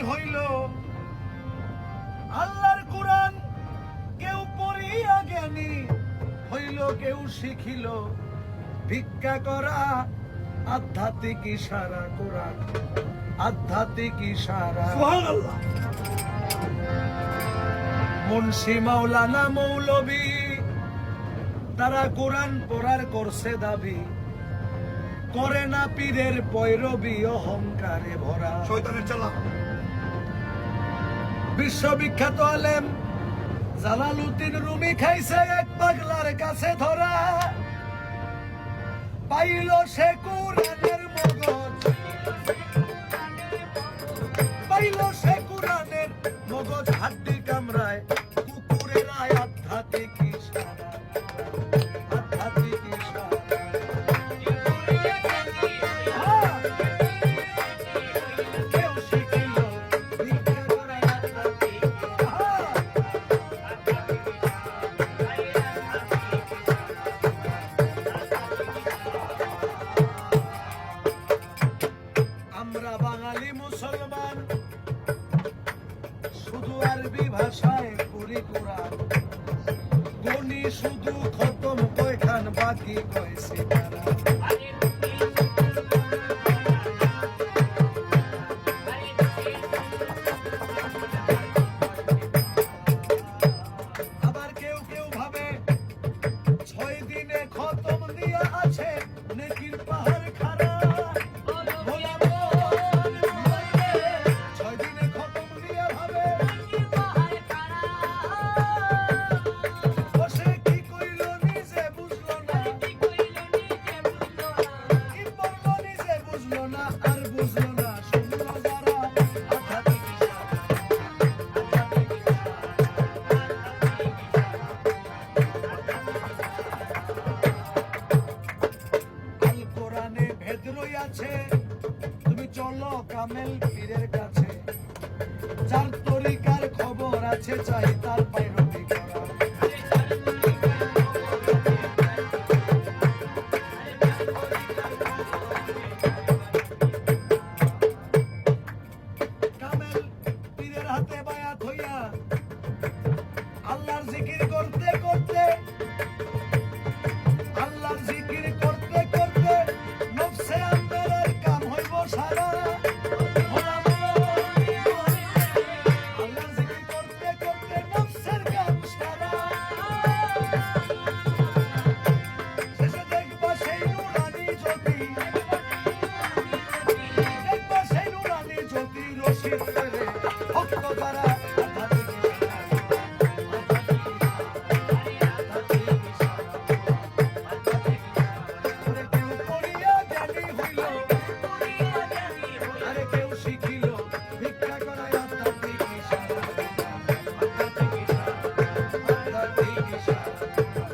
হইল আল্লাহর কোরআন কেউ পড়িয়া জ্ঞানী হইল, কেউ শিখিল ভিক্ষা করা। আধ্যাত্মিক ইশারা কোরআন, আধ্যাত্মিক ইশারা। সুবহানাল্লাহ। মুন্সি মাওলানা মৌলবী তারা কোরআন পড়ার করছে দাবি, করে না পীরের পৈরবী, অহংকারে ভরা। শয়তানের চালা। বিশ্ববিখ্যাত আলেম জালালউদ্দিন রুমি খাইছে এক পাগলার কাছে ধরা। পাইল সে কোরআনের মগজ, পাইল সে কোরআনের মগজ, হাড্ডি কামড়ায় কুকুরের আয়। আধ্যাত্মিক ইশারা, আধ্যাত্মিক ইশারা। কেউ শিখিল ভিক্ষা করা। আধ্যাত্মিক আমরা বাঙালি মুসলমান শুধু আরবি ভাষায় পড়ি কোরআন, গনি শুধু খতম কয়খান, বাকি কয়েছে তারা। আবার কেউ কেউ ভাবে 6 দিনে খতম দিয়া আছে নেকির পাহাড় খাড়া। তুমি চলো কামেল পীরের কাছে, যার তরিকার খবর আছে চাই তার পায়রতি করা। কামেল পীরের হাতে বায়াত হইয়া আল্লাহর জিকির করতে করতে, আল্লাহর জিকির করতে করতে নফসে আন্দরের কাম হইব সারা। আল্লাহর জিকির করতে করতে নফসের কাম সারা। শেষে দেখবা সেই নুরানি জ্যোতি, দেখবা সেই নুরানি জ্যোতি রশিদ করে ভক্ত দ্বারা। Thank you.